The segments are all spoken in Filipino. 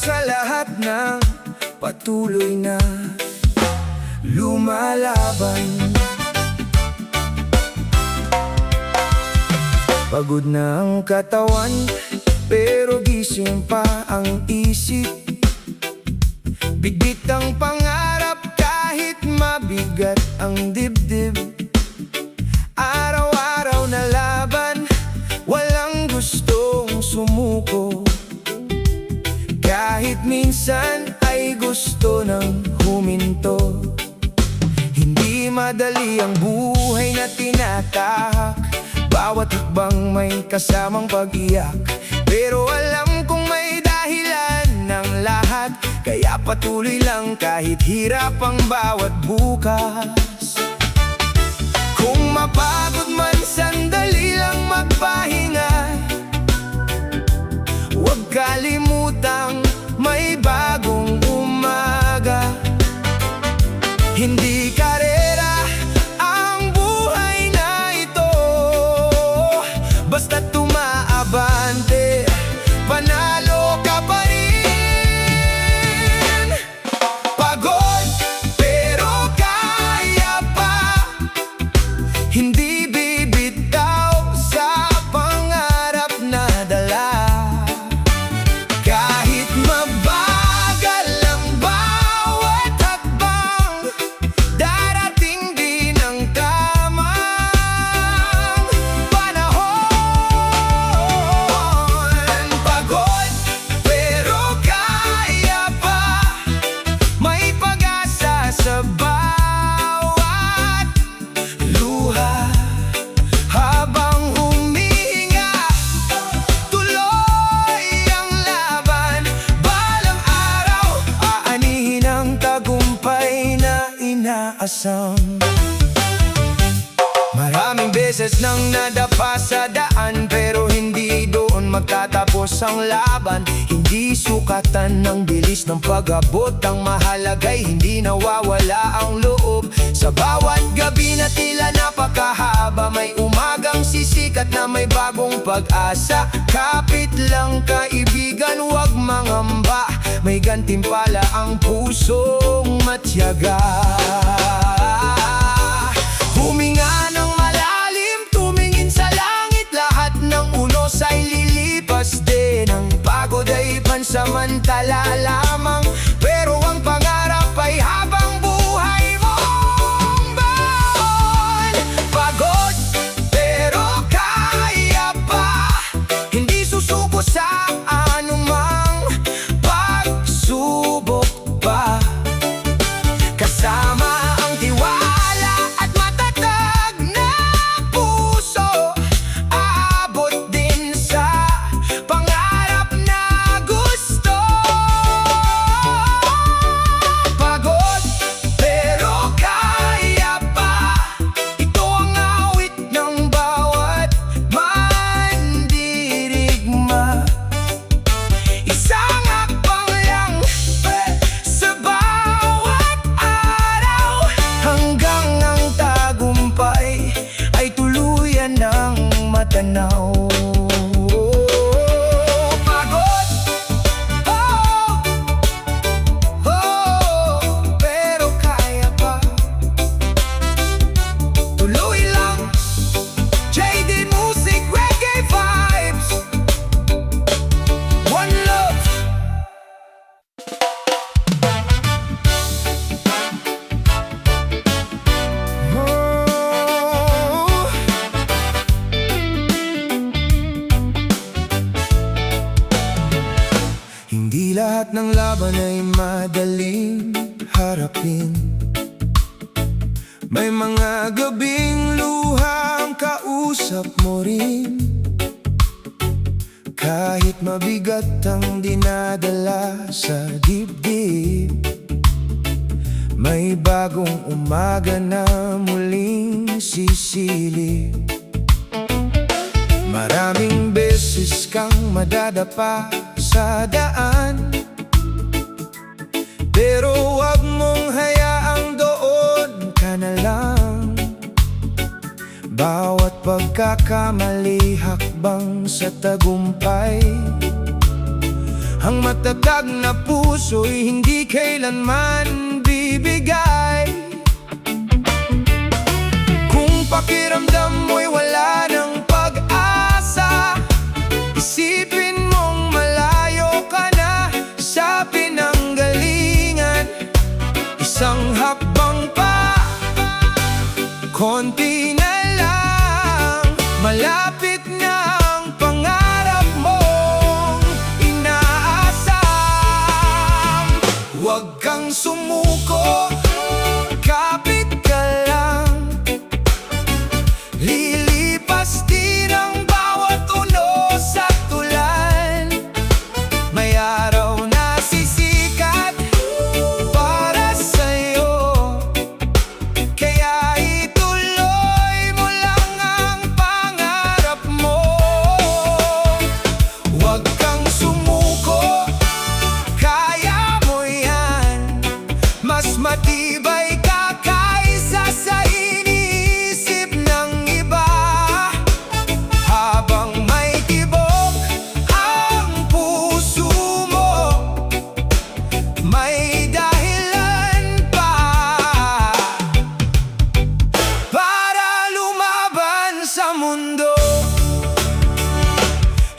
sa lahat ng patuloy na lumalaban. Pagod na ang katawan, pero gising pa ang isip. Bigbit ang pangarap kahit mabigat ang dibdib. Araw-araw na laban, walang gustong sumuko. Kahit minsan ay gusto nang huminto. Hindi madali ang buhay na tinatahak, bawat hakbang may kasamang pag-iyak. Pero alam kong may dahilan ng lahat, kaya patuloy lang kahit hirap ang bawat bukas. Kung mapagod man, sandali lang magpahinga. Huwag kalimutang may bagong umaga. Hindi karera ang buhay na ito, basta tumaabante, panalo ka pa rin. Pagod pero kaya pa, hindi bibitaw sa pangarap na dala. Kahit mabagal ang bawat hakbang, darating din ang tamang panahon. Pagod pero kaya pa, may pag-asa sa bawat luha. Habang humihinga, tuloy ang laban. Balang araw, aanihin ang tagumpay na inaasam. Maraming beses nang nadapa sa daan, pero hindi doon magtatapos ang laban. Hindi sukatan ng bilis ng pag-abot, ang mahalaga'y hindi nawawala ang loob. Sa bawat gabi na tila napakahaba, may umagang sisikat na may bagong pag-asa. Kapit lang kaibigan, huwag mangamba, may gantimpala ang pusong matyaga. Huminga ng malalim, tumingin sa langit, lahat ng unos ay lilipas din. Ang pagod ay pansamantala lamang, pero ang pangarap ay habang buhay mong baon. Pagod pero kaya pa, hindi susuko sa anumang pagsubok pa. Kasama ang tiwala at matatag na puso, aabot din sa pangarap na gusto. Pagod pero kaya pa, ito ang awit ng bawat mandirigma. Isang hakbang lang sa bawat araw, hanggang ang tagumpay ay tuluyan ng matanaw. Pagod, pero kaya pa, tuloy lang. JD Music Reggae Vibes, one love. Hindi lahat ng laban ay madaling harapin. May mga gabing luhang kausap mo rin. Kahit mabigat ang dinadala sa dibdib, may bagong umaga na muling sisilip. Maraming beses kang madadapa sa daan, pero wag mong hayaang doon ka na lang. Bawat pagkakamali hakbang sa tagumpay, Ang matatag na puso'y hindi kailanman bibigay. Kung pakiramdam mo'y wala ng pag-asa, isipin mong malayo ka na sa pinanggalingan. Isang hakbang pa, konti na lang, malapit na ang pangarap mong inaasam. Huwag kang sumuko, kapit ka lang. Lilipas din ang bawat unos at ulan. May araw na sisikat para sa'yo, kaya ituloy mo lang ang pangarap mo. Huwag kang sumuko, kaya mo yan. Mas matibay ka kaysa sa iniisip ng iba. Habang may tibok ang puso mo, may dahilan pa para lumaban sa mundo.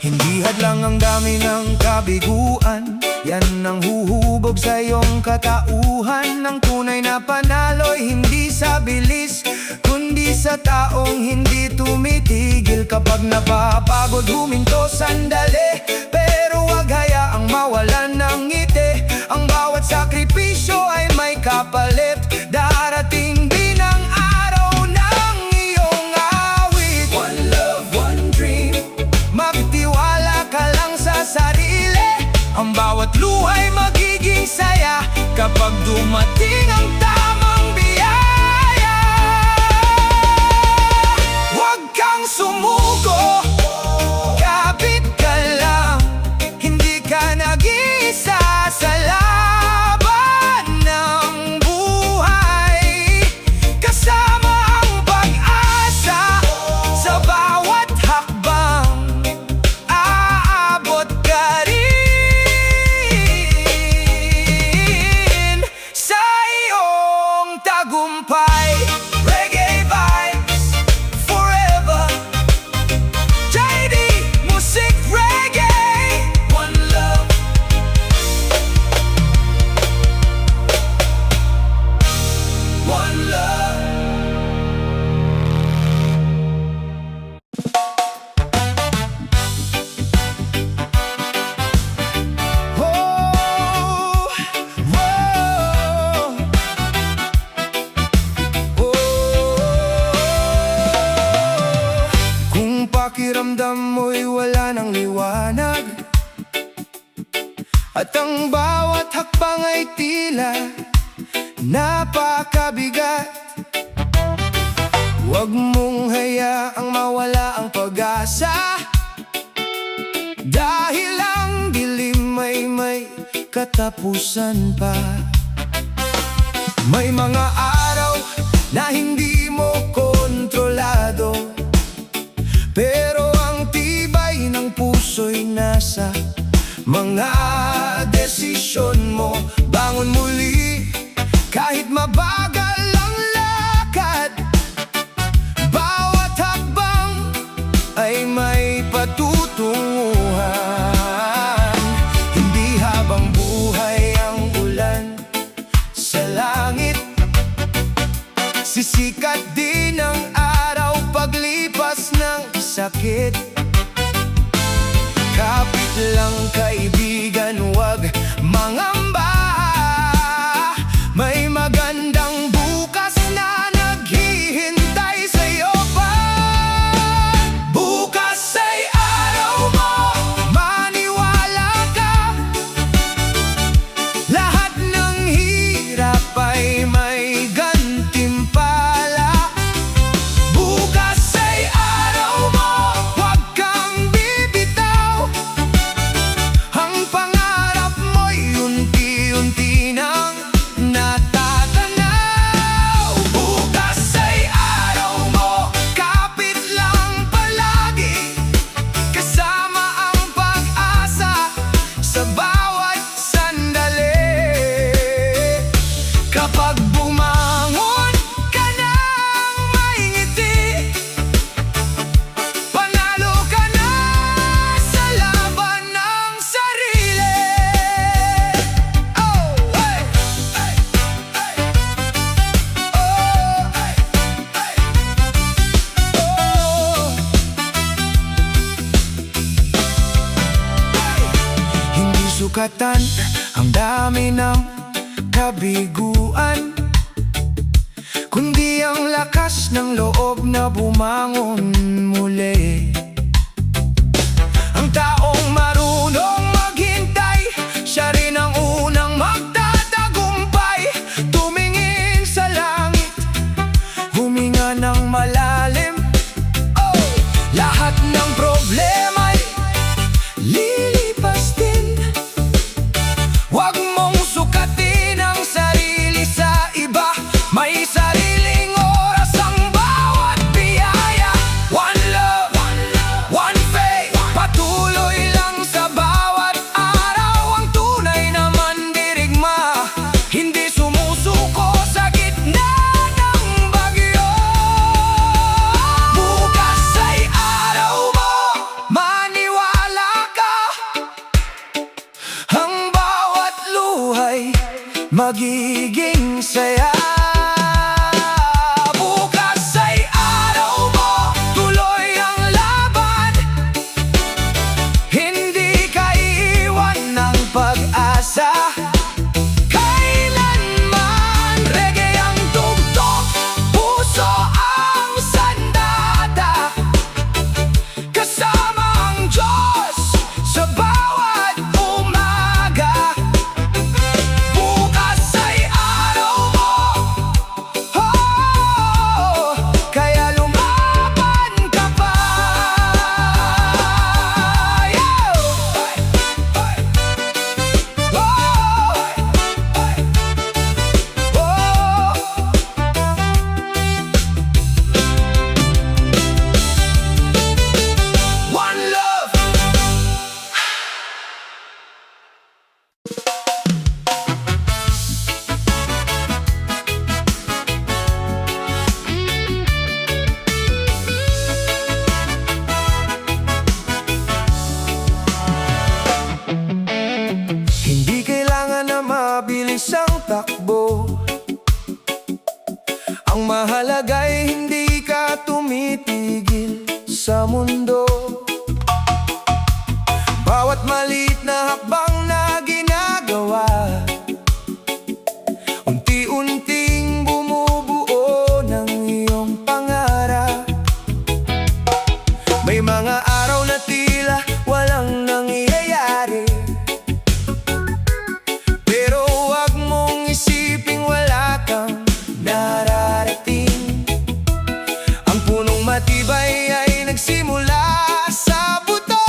Hindi hadlang ang dami ng kabiguan, yan ang huhubog sa iyong katauhan. Ang tunay na panalo'y hindi sa bilis, kundi sa taong hindi tumitigil. Kapag napapagod huminto sandali, pero wag hayaang mawalan ng ngiti. Ang bawat sakripisyo ay may kapalit. Darating din ang araw ng iyong awit. One love, one dream, magtiwala ka lang sa sarili. Ang bawat luha'y magiging saya kapag dumating ang tamang biyaya. Huwag kang sumuko, kapit ka lang. Hindi ka nag-iisa sa laban ng buhay. Kasama ang pag-asa sa bawat hakbang. Aabot ka rin sa iyong tagumpay. Reggae vibes forever, JD Music Reggae. One love, one love. Oh, whoa. Kung pakiramdam mo'y wala ng liwanag, at ang bawat hakbang ay tila napakabigat, huwag mong hayaang mawala ang pag-asa. Dahil ang dilim ay may katapusan pa. May mga araw na hindi mo kontrolado, pero ang tibay ng puso'y nasa mga desisyon mo. Bangon muli kahit mabagal ang lakad. Bawat hakbang ay may patutunguhan. Hindi habang buhay ang ulan sa langit, sisikat din ang araw paglipas ng sakit. Kapit lang kaibigan, wag mangamba. May magandang bukas na naghihintay sa'yo pa. Bukas ay araw mo, maniwala ka. Lahat ng hirap ay may gantimpala. Bukas ay araw mo, huwag kang bibitaw. Ang bawat sandali. Kapag bumangon ka ng may ngiti, panalo ka na sa laban ng sarili. Oh, hey, hey, hey. Oh, hey, hey. Oh. Hindi sukatan ang dami ng kabiguan, kundi ang lakas ng loob na bumangon muli. Ang taong marunong maghintay, siya rin ang unang magtatagumpay. Tumingin sa langit, huminga ng malalim. Oh, lahat ng problema'y lilipas din. Huwag mong sukatin ang sarili sa iba. May sariling oras ang bawat biyaya. One love, one faith. Patuloy lang sa bawat araw. Ang tunay na mandirigma, hindi sumusuko sa gitna ng bagyo. Bukas ay araw mo, maniwala ka. Ang bawat luhay magiging saya. Bukas ay araw mo, tuloy ang laban. Hindi ka iiwan ng pag-asa. Kailanman reggae ang tugtog, puso ang sandata. Kasama ang Diyos sa bawat umaga. Bukas ay araw mo, oh, kaya lumaban ka pa. Yo! One love. Hindi kailangan na mabilis ang takbo. Ang mahalaga'y hindi ka tumitigil sa mundo. Bawat maliit na hakbang na ginagawa, unti-unting bumubuo ng iyong pangarap. May mga araw na tila walang nangyayari, pero huwag mong isiping wala kang nararating. Ang punong matibay ay nagsimula sa buto,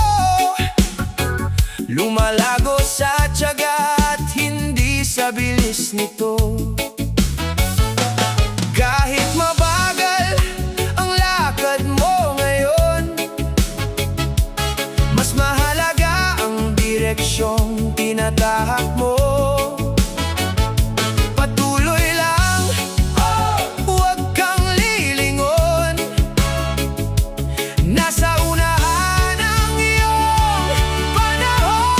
lumalago sa tiyaga at hindi sa bilis nito. Kahit mabagal ang lakad mo ngayon, mas mahalaga ang direksyong tinatahak mo. Patuloy lang, huwag kang lilingon. Nasa unahan ang iyong panahon.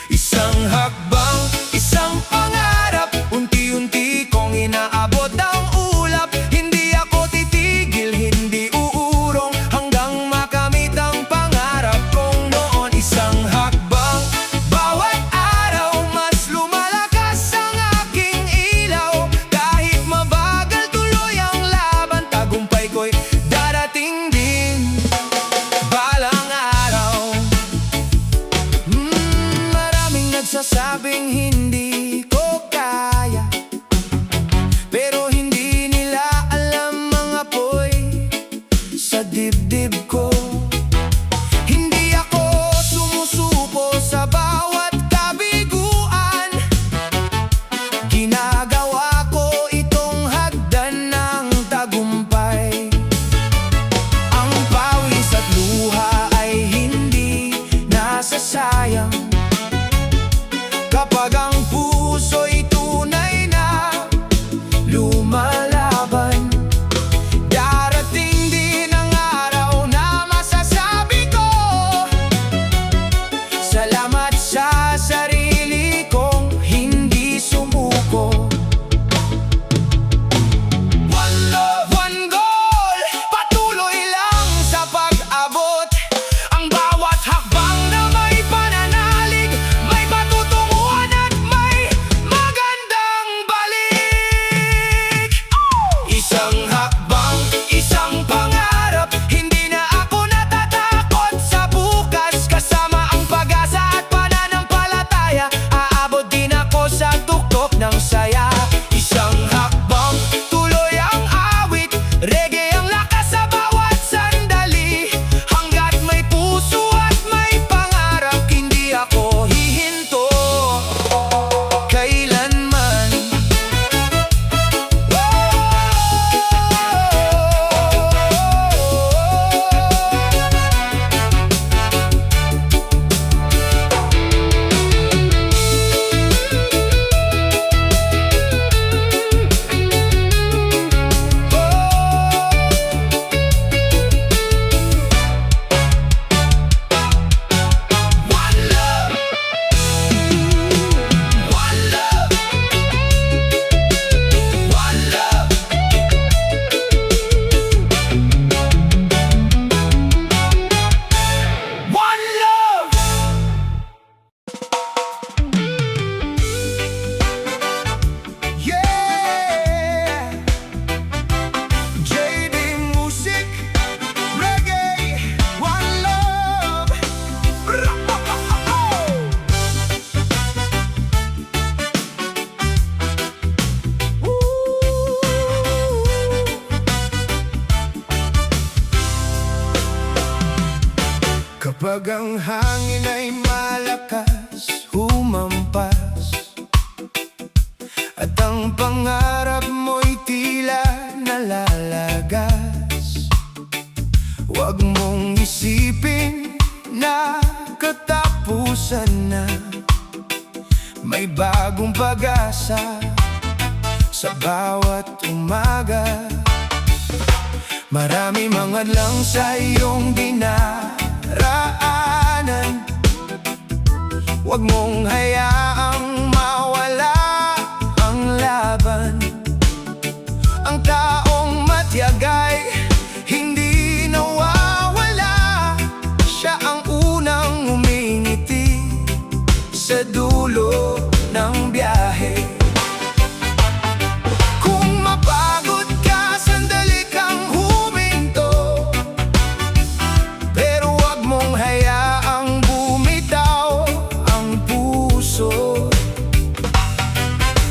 Isang hakbang, isang pangarap, unti-unti kong inaabot ang ulap. Hindi ako titigil, hindi uurong, hanggang makamit ang pangarap kong noon. Isang hakbang, bawat araw mas lumalakas ang aking ilaw. Kahit mabagal tuloy ang laban, tagumpay ko'y darating din balang araw. Maraming nagsasabing hindi ko kaya, pero hindi nila alam ang apoy sa dibdib ko. Hindi ako sumusuko sa bawat kabiguan. Ginagawa ko itong hagdan ng tagumpay. Ang pawis at luha ay hindi nasasayang. sayang. Kapag ang puso'y tunay na lumalaban, darating din ang araw na masasabi ko, salamat sa sarili kong hindi sumuko. One love, one goal, patuloy lang sa pag-abot. Ang bawat hakbang na may pananalig, may patutunguhan at may magandang balik. Isang hakbang, isang pangarap, hindi na ako natatakot sa bukas. Kasama ang pag-asa at pananampalataya, aabot din ako sa tuktok ng saya. Isang hakbang, tuloy ang awit, reggae ang lakas sa bawat sandali. Hanggat may puso at may pangarap, hindi ako hihinto kailanman. One love, one love, one love. One love. Yeah. JD Music, reggae, one love. Kapag ang hangin ay malakas humampas, at ang pangarap mo'y tila nalalagas, huwag mong isipin na katapusan na. May bagong pag-asa sa bawat umaga. Marami mga lang sa iyong dinaraanan, huwag mong hayaang mawala ang laban. Ang taong matiyagay hindi nawawala, siya ang unang umingiti sa dulo ng biyahe. Kung mapagod ka, sandali kang huminto, pero huwag mong hayaang bumitaw ang puso.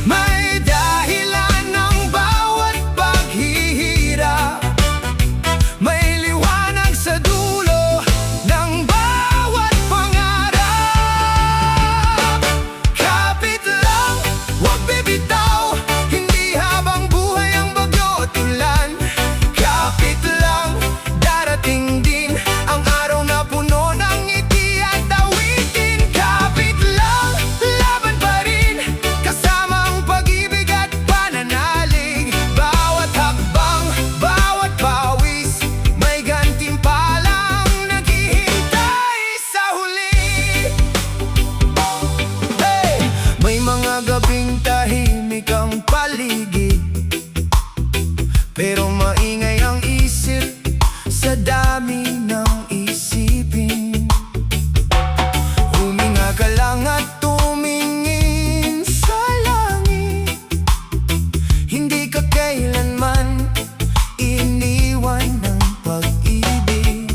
May dahilan ng bawat paghihirap, may liwanag sa dulo ng bawat pangarap. Kapit lang, huwag bibitaw, hindi habang buhay ang bagyo at ulan. Kapit lang, darating din ang araw na puno ng ngiti at awitin. Kapit lang, laban pa rin, kasama ang pag-ibig at pananalig. Bawat hakbang, bawat pawis, may gantimpalang naghihintay sa huli. Hey! May mga gabing tahimik ang paligid, pero maingay ang isip sa dami ng isipin. Huminga ka lang at tumingin sa langit, hindi ka kailanman iniwan ng pag-ibig.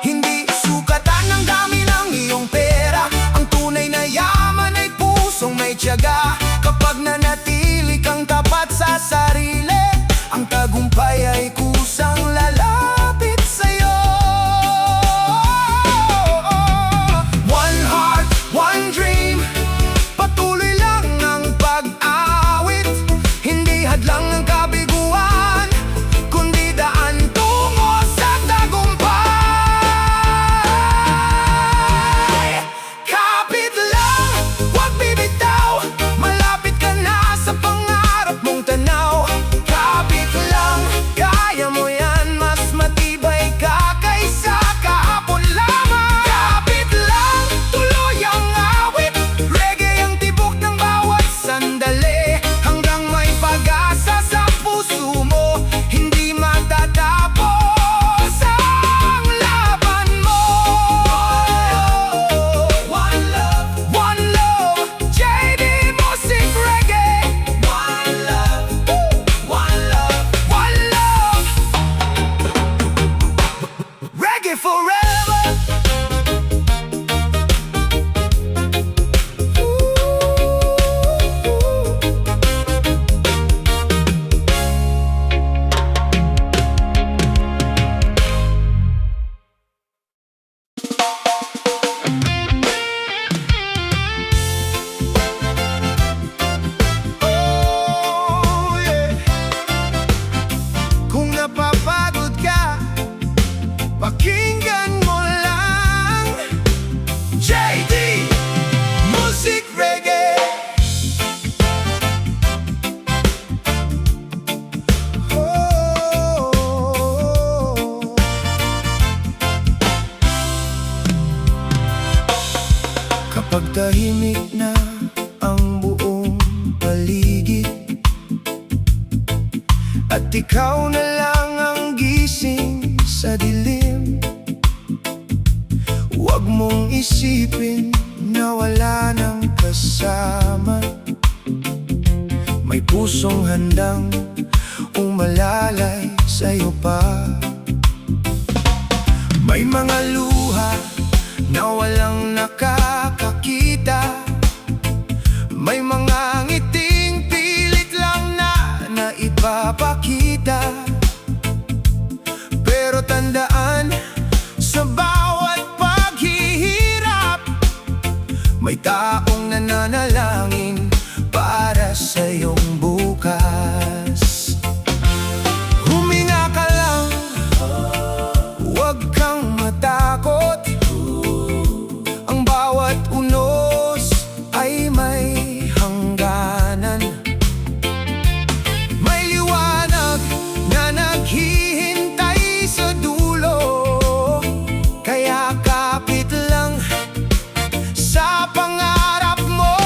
Hindi sukatan ng dami ng iyong pera, ang tunay na yaman ay pusong may tiyaga. Kapag nanatili kang tapat sa sarili, ang tagumpay ay kusang lalapit sa'yo. One heart, one dream, patuloy lang ang pag-awit. Hindi hadlang ang kabiguan, kundi daan tungo sa tagumpay. Kapag tahimik na ang buong paligid at ikaw na lang ang gising sa dilim, huwag mong isipin na wala nang kasama. May pusong handang umalalay sa'yo pa. May mga luha na walang nakakakita. May mga ngiting pilit lang na naipapakita. Pero tandaan, sa bawat paghihirap may taong nananalangin para sa iyong bukas. Huminga ka lang, huwag kang matakot. Ang bawat unos ay may hangganan. May liwanag na naghihintay sa dulo. Kaya kapit lang sa pangarap mo.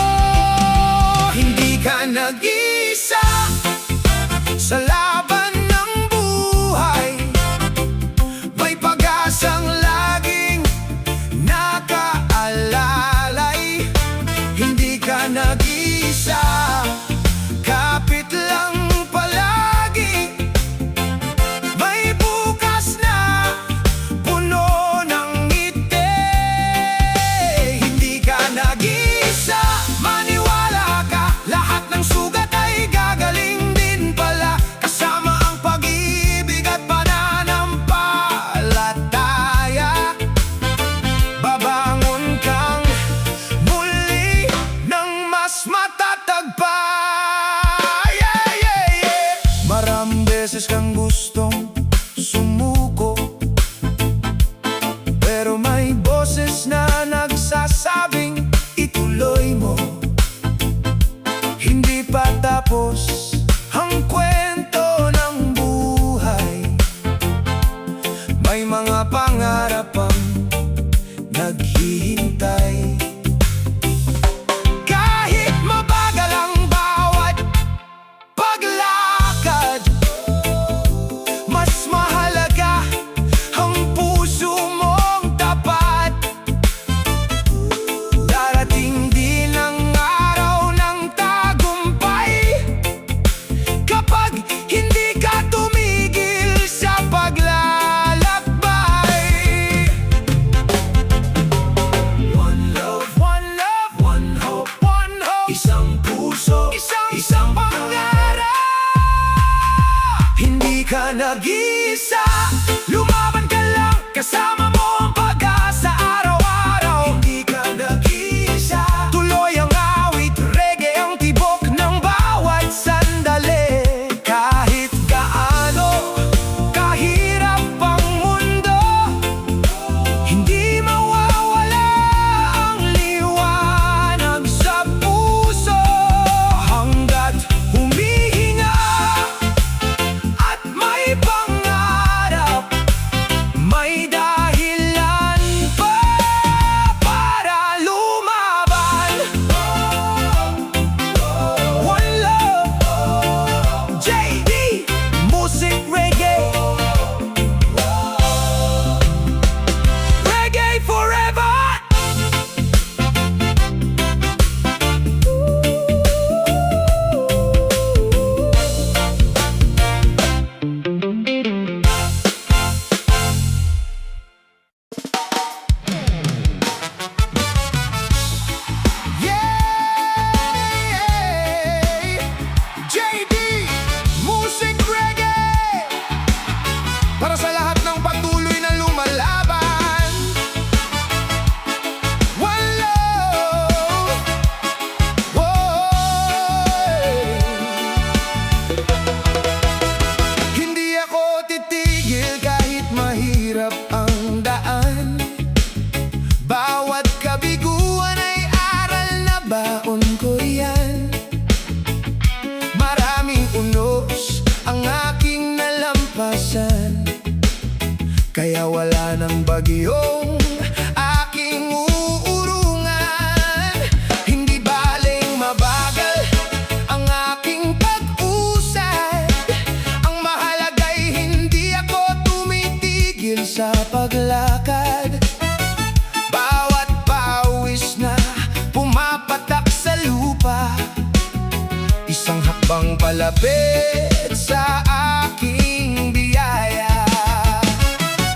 habang palapit sa aking biyaya.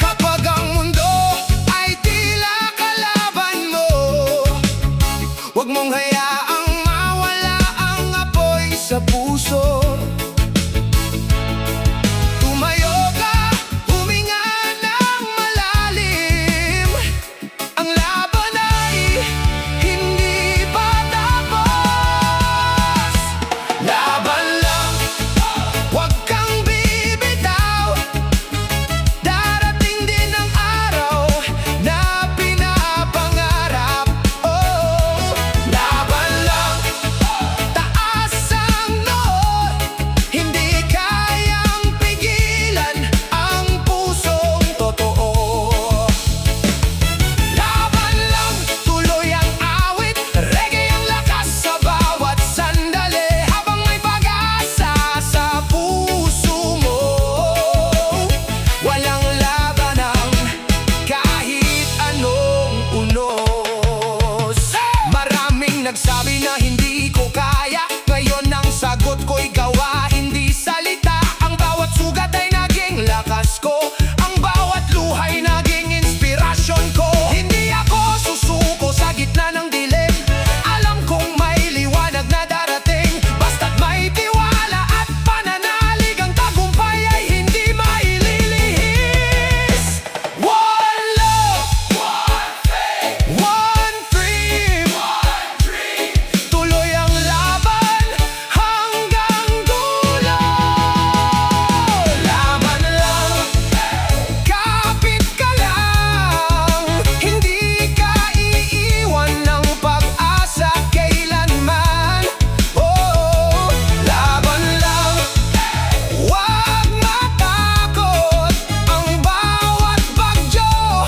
Kapag ang mundo ay tila kalaban mo, huwag mong hayaang mawala ang apoy sa puso. Tumayo ka, huminga ng malalim. Ang laban ay hindi pa tapos. Laban lang, huwag kang bibitaw. Darating din ang araw na pinapangarap. Oh, laban lang, taas ang noo. Hindi kayang pigilan ang pusong totoo. Laban lang, tuloy ang awit, reggae ang lakas sa bawat sandali. Habang may pag-asa sa puso mo, walang labanang kahit anong unos. Maraming nagsabi na hindi ko kaya, ngayon ang sagot ko'y gawa, hindi salita. Ang bawat sugat ay naging lakas ko, ang bawat luhay naging inspirasyon ko. Hindi ako susuko sa gitna ng dilim, alam kong may liwanag na darating. Basta't may tiwala at pananalig, ang tagumpay ay hindi maililihis. One love, one faith, one dream. Tuloy ang laban hanggang dulo. Laban lang, kapit ka lang. Hindi ka iiwan ng pag-asa kailanman. Oh, laban lang, huwag matakot. Ang bawat bagyo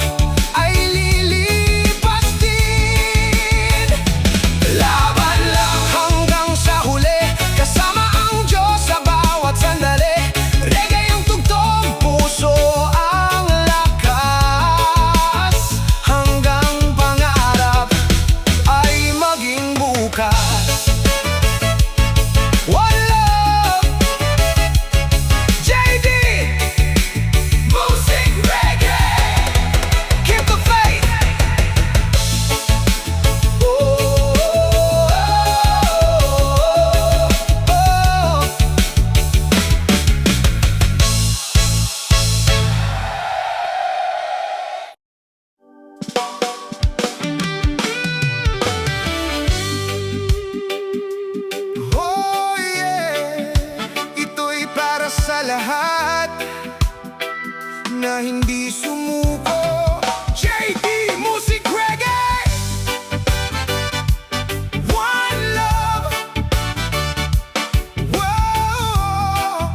ay lilipas din. Laban lang hanggang sa huli, kasama ang Diyos sa bawat sandali. Reggae ang tugtog, puso ang lakas, hanggang pangarap ay maging bukas. One love, JD, Music Reggae. Keep the faith. Oh, oh, oh. Oh yeah, ito'y para sa lahat na hindi sumuko. JD Music Reggae, one love. Whoa.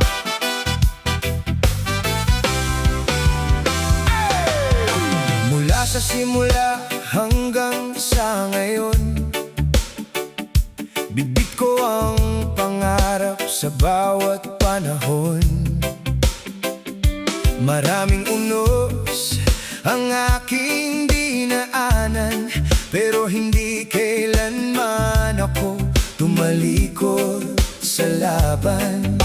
Mula sa simula hanggang sa ngayon, bibit ko ang pangarap sa bawat panahon. Maraming unos ang aking dinaanan, pero hindi kailanman ako tumalikod sa laban.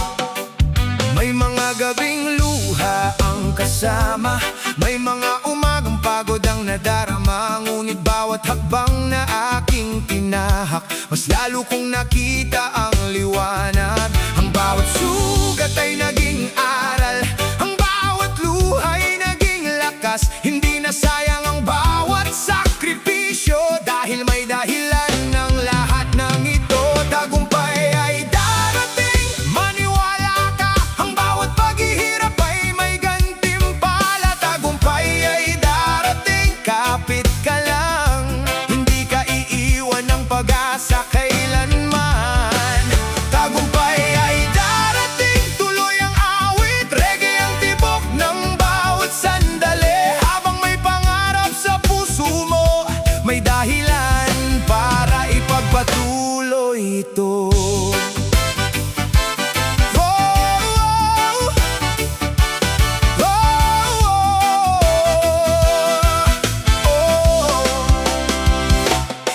May mga gabing luha ang kasama, may mga umagang pagod ang nadarama. Ngunit bawat hakbang na aking tinahak, mas lalo kong nakita ang liwanag. Ang bawat sugat ay naging aral, ang bawat luha ay naging lakas. Hindi na sayang ang bawat sakripisyo, dahil may dahilan ng lahat ng ito. Tagumpay ay darating, maniwala ka. Ang bawat paghihirap ay may gantimpala. Tagumpay ay darating, kapit ka lang. Hindi ka iiwan ng pag-asa kailanman. Tagumpay ay darating, tuloy ang awit, reggae ang tibok ng bawat sandali. Habang may pangarap sa puso mo, may dahilan para ipagpatuloy ito.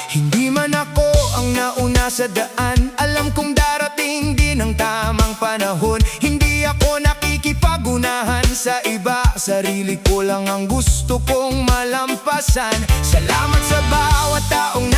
Hindi man ako ang nauna sa daan, alam kong darating din din ang tamang panahon. Hindi ako nakikipagunahan sa iba, sarili ko lang ang gusto kong malampasan. Salamat sa bawat taong